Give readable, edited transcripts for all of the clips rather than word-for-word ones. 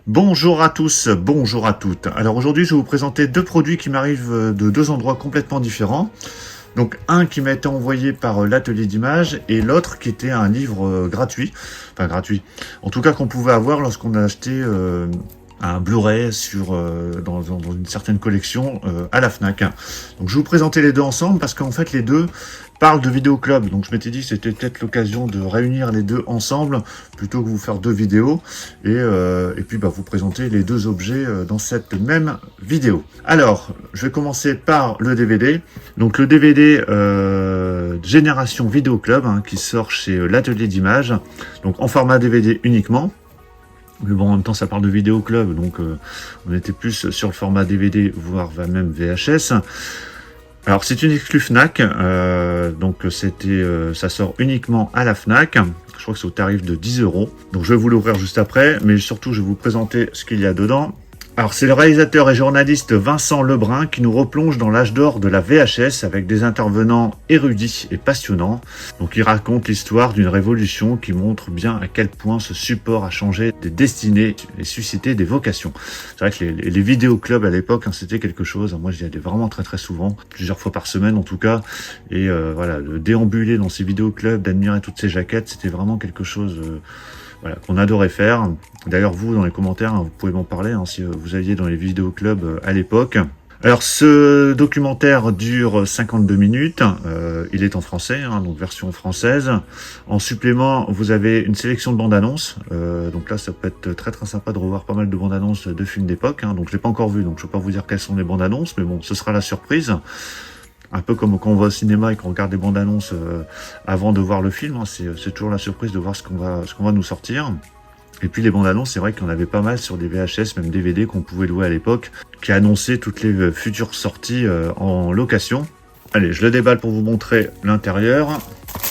Bonjour à tous, bonjour à toutes. Alors aujourd'hui, je vais vous présenter deux produits qui m'arrivent de deux endroits complètement différents. Donc un qui m'a été envoyé par l'atelier d'images et l'autre qui était un livre gratuit. Enfin gratuit. En tout cas qu'on pouvait avoir lorsqu'on a acheté un Blu-ray dans une certaine collection à la Fnac. Donc je vais vous présenter les deux ensemble parce qu'en fait les deux parlent de vidéo club. Donc je m'étais dit que c'était peut-être l'occasion de réunir les deux ensemble plutôt que vous faire deux vidéos et puis vous présenter les deux objets dans cette même vidéo. Alors je vais commencer par le DVD. Donc le DVD Génération Vidéo Club qui sort chez l'atelier d'images. Donc en format DVD uniquement. Mais bon, en même temps, ça parle de vidéo club, donc on était plus sur le format DVD, voire même VHS. Alors, c'est une exclue Fnac, donc ça sort uniquement à la Fnac. Je crois que c'est au tarif de 10 €. Donc, je vais vous l'ouvrir juste après, mais surtout, je vais vous présenter ce qu'il y a dedans. Alors, c'est le réalisateur et journaliste Vincent Lebrun qui nous replonge dans l'âge d'or de la VHS avec des intervenants érudits et passionnants. Donc, il raconte l'histoire d'une révolution qui montre bien à quel point ce support a changé des destinées et suscité des vocations. C'est vrai que les vidéoclubs à l'époque, c'était quelque chose. Moi, j'y allais vraiment très très souvent, plusieurs fois par semaine en tout cas. Et voilà, de déambuler dans ces vidéoclubs, d'admirer toutes ces jaquettes, c'était vraiment quelque chose... Voilà, qu'on adorait faire. D'ailleurs, vous, dans les commentaires, vous pouvez m'en parler si vous alliez dans les vidéoclubs à l'époque. Alors, ce documentaire dure 52 minutes. Il est en français, donc version française. En supplément, vous avez une sélection de bandes annonces. Donc là, ça peut être très très sympa de revoir pas mal de bandes annonces de films d'époque. Donc, je l'ai pas encore vu, donc je ne peux pas vous dire quelles sont les bandes annonces, mais bon, ce sera la surprise. Un peu comme quand on va au cinéma et qu'on regarde des bandes annonces avant de voir le film, c'est toujours la surprise de voir ce qu'on va nous sortir. Et puis les bandes annonces, c'est vrai qu'il y en avait pas mal sur des VHS, même DVD qu'on pouvait louer à l'époque, qui annonçaient toutes les futures sorties en location. Allez, je le déballe pour vous montrer l'intérieur.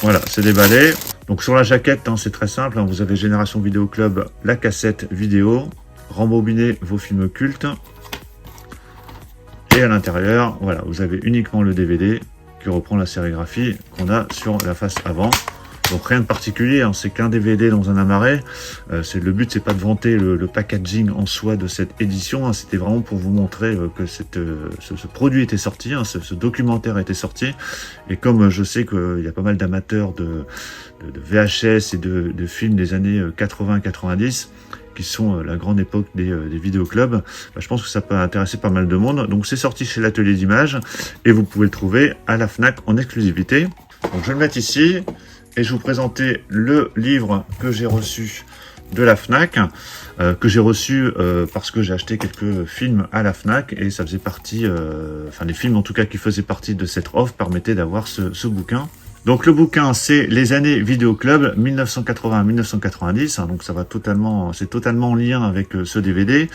Voilà, c'est déballé. Donc sur la jaquette, c'est très simple. Vous avez Génération Vidéo Club, la cassette vidéo, rembobiner vos films cultes. Et à l'intérieur, voilà, vous avez uniquement le DVD qui reprend la sérigraphie qu'on a sur la face avant. Donc rien de particulier, c'est qu'un DVD dans un amarré. Le but, c'est pas de vanter le packaging en soi de cette édition. C'était vraiment pour vous montrer que ce produit était sorti, ce documentaire était sorti. Et comme je sais qu'il y a pas mal d'amateurs de VHS et de films des années 80-90, qui sont la grande époque des vidéoclubs, je pense que ça peut intéresser pas mal de monde. Donc c'est sorti chez l'atelier d'images et vous pouvez le trouver à la Fnac en exclusivité. Donc je vais le mettre ici et je vais vous présenter le livre que j'ai reçu de la Fnac, que j'ai reçu parce que j'ai acheté quelques films à la Fnac et ça faisait partie, les films en tout cas qui faisaient partie de cette offre permettaient d'avoir ce bouquin. Donc le bouquin, c'est les années Vidéo Club 1980-1990, donc c'est totalement en lien avec ce DVD.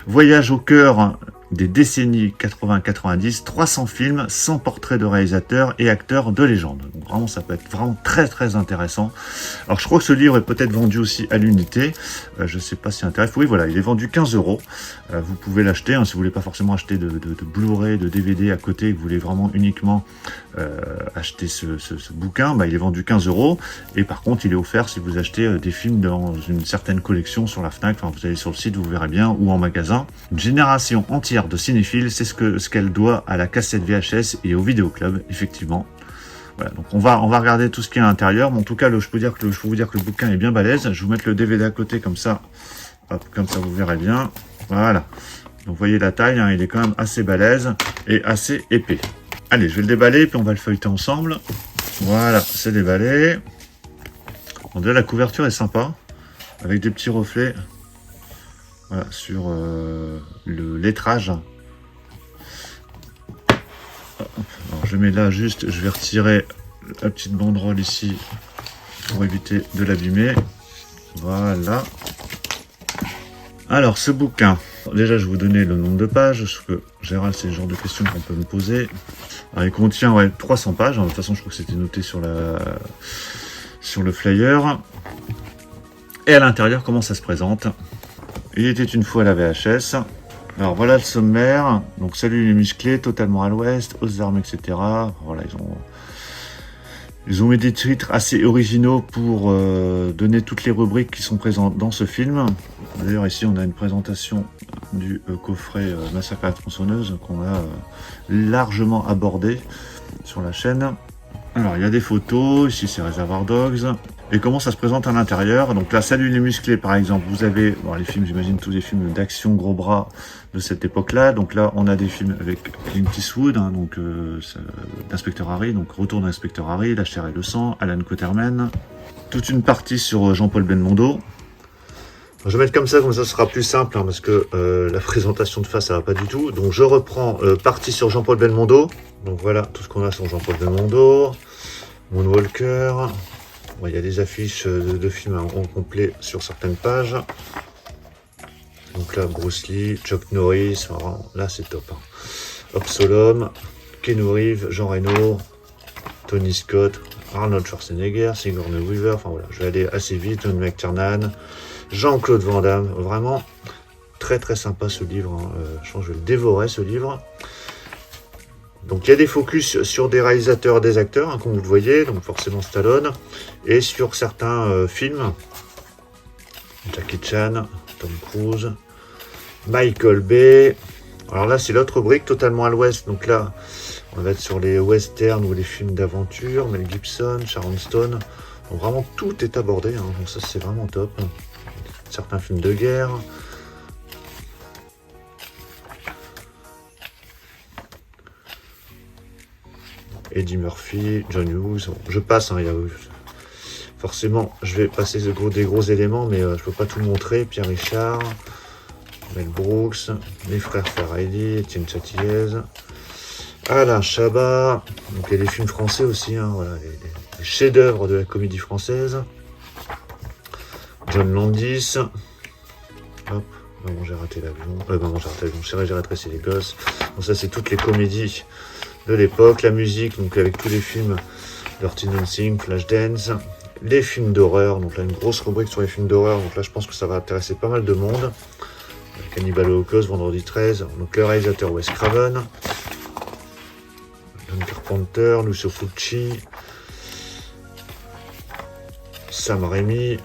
Voyage au cœur des décennies 80-90, 300 films, 100 portraits de réalisateurs et acteurs de légende. Donc vraiment, ça peut être vraiment très très intéressant. Alors je crois que ce livre est peut-être vendu aussi à l'unité. Je ne sais pas si intéresse. Oui, voilà, il est vendu 15 €. Vous pouvez l'acheter si vous voulez pas forcément acheter de Blu-ray, de DVD à côté, et que vous voulez vraiment uniquement acheter ce bouquin. Il est vendu 15 €. Et par contre, il est offert si vous achetez des films dans une certaine collection sur la Fnac. Vous allez sur le site, vous verrez bien, ou en magasin. Une génération entière de cinéphiles, c'est ce qu'elle doit à la cassette VHS et au vidéoclub, effectivement. Voilà, donc on va regarder tout ce qu'il y a à l'intérieur, mais en tout cas, je peux vous dire que le bouquin est bien balèze. Je vais vous mettre le DVD à côté comme ça, hop, comme ça vous verrez bien. Voilà. Donc vous voyez la taille, il est quand même assez balèze et assez épais. Allez, je vais le déballer, puis on va le feuilleter ensemble. Voilà, c'est déballé. Bon, déjà la couverture est sympa, avec des petits reflets. Voilà, sur le lettrage. Alors je mets là juste, je vais retirer la petite banderole ici pour éviter de l'abîmer. Voilà. Alors ce bouquin, déjà je vais vous donner le nombre de pages, parce que en général c'est le genre de questions qu'on peut me poser. Alors, il contient 300 pages, de toute façon je crois que c'était noté sur le flyer. Et à l'intérieur, comment ça se présente? Il était une fois la VHS. Alors voilà le sommaire. Donc salut les musclés, totalement à l'ouest, aux armes, etc. Voilà, Ils ont mis des titres assez originaux pour donner toutes les rubriques qui sont présentes dans ce film. D'ailleurs, ici, on a une présentation du coffret Massacre à la tronçonneuse qu'on a largement abordé sur la chaîne. Alors, il y a des photos. Ici, c'est Reservoir Dogs. Et comment ça se présente à l'intérieur. Donc là, Salut les musclés, par exemple. Vous avez bon, les films, j'imagine, tous les films d'action gros bras de cette époque-là. Donc là, on a des films avec Clint Eastwood, hein, donc d'Inspecteur Harry, donc Retour d'Inspecteur Harry, La chair et le sang, Alan Quatermain. Toute une partie sur Jean-Paul Belmondo. Je vais mettre comme ça ce sera plus simple, hein, parce que la présentation de face, ça va pas du tout. Donc je reprends partie sur Jean-Paul Belmondo. Donc voilà, tout ce qu'on a sur Jean-Paul Belmondo. Moonwalker. Bon, il y a des affiches de films en complet sur certaines pages. Donc là, Bruce Lee, Chuck Norris, alors, là c'est top. Hein. Absolom, Keanu Reeves, Jean Reno, Tony Scott, Arnold Schwarzenegger, Sigourney Weaver, enfin voilà, je vais aller assez vite, John McTiernan, Jean-Claude Van Damme, vraiment très très sympa ce livre, hein. Je pense que je vais le dévorer ce livre. Donc il y a des focus sur des réalisateurs et des acteurs, hein, comme vous le voyez, donc forcément Stallone, et sur certains films, Jackie Chan, Tom Cruise, Michael Bay. Alors là c'est l'autre rubrique totalement à l'ouest, donc là on va être sur les westerns ou les films d'aventure, Mel Gibson, Sharon Stone, donc vraiment tout est abordé, hein, donc ça c'est vraiment top. Certains films de guerre. Eddie Murphy, John Hughes, bon, je passe, hein, forcément je vais passer des gros éléments, mais je peux pas tout montrer. Pierre Richard, Mel Brooks, les frères Farrelly, Étienne Châtillez, Alain Chabat, donc il y a des films français aussi, hein, voilà, les chefs-d'œuvre de la comédie française. John Landis, hop, Maman j'ai raté l'avion, Chérie j'ai rétréci les gosses. Donc ça c'est toutes les comédies de l'époque, la musique, donc avec tous les films Dirty Dancing, Flashdance, les films d'horreur, donc là une grosse rubrique sur les films d'horreur, donc là je pense que ça va intéresser pas mal de monde. Cannibal Holocaust, Vendredi 13, donc le réalisateur Wes Craven, John Carpenter, Lucio Fulci, Sam Raimi. Vous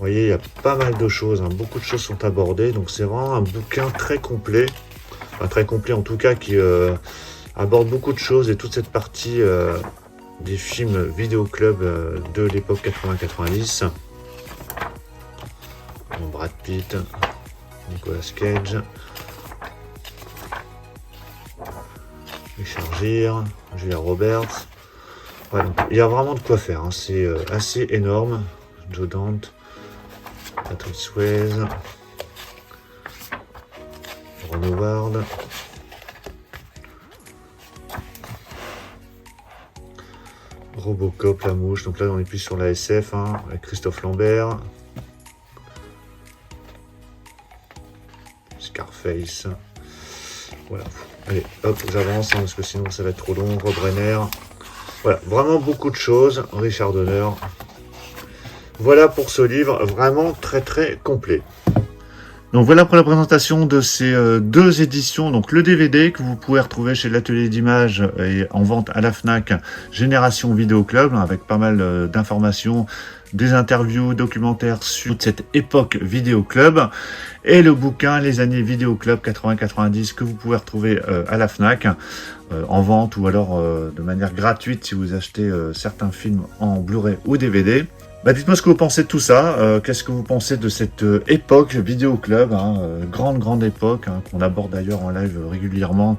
voyez, il y a pas mal de choses, hein, beaucoup de choses sont abordées, donc c'est vraiment un bouquin très complet. Enfin, très complet en tout cas, qui aborde beaucoup de choses et toute cette partie des films vidéo club de l'époque 80-90. Brad Pitt, Nicolas Cage, Richard Gere, Julia Roberts. Ouais, donc, il y a vraiment de quoi faire, hein, c'est assez énorme. Joe Dante, Patrick Swayze, Ron Howard, Robocop, La Mouche, donc là on est plus sur la SF, hein, avec Christophe Lambert, Scarface, voilà, allez hop j'avance, hein, parce que sinon ça va être trop long. Rob Reiner, voilà, vraiment beaucoup de choses, Richard Donner. Voilà pour ce livre, vraiment très très complet. Donc voilà pour la présentation de ces deux éditions, donc le DVD que vous pouvez retrouver chez l'Atelier d'Images et en vente à la Fnac, Génération Vidéo Club, avec pas mal d'informations, des interviews, documentaires sur cette époque Vidéo Club, et le bouquin Les années Vidéo Club 80-90 que vous pouvez retrouver à la Fnac en vente ou alors de manière gratuite si vous achetez certains films en Blu-ray ou DVD. Bah dites-moi ce que vous pensez de tout ça, qu'est-ce que vous pensez de cette époque Vidéo Club, hein, grande époque, hein, qu'on aborde d'ailleurs en live régulièrement,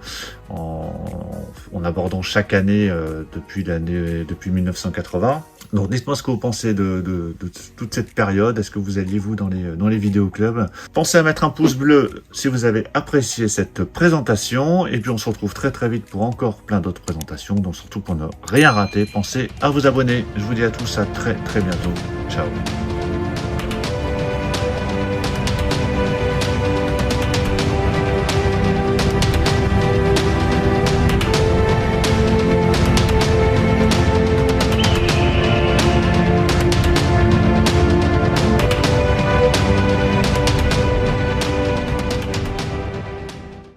en abordant chaque année depuis 1980. Donc dites-moi ce que vous pensez de toute cette période, est-ce que vous alliez vous dans les vidéoclubs? Pensez à mettre un pouce bleu si vous avez apprécié cette présentation, et puis on se retrouve très très vite pour encore plein d'autres présentations, donc surtout pour ne rien rater, pensez à vous abonner. Je vous dis à tous à très très bientôt, ciao.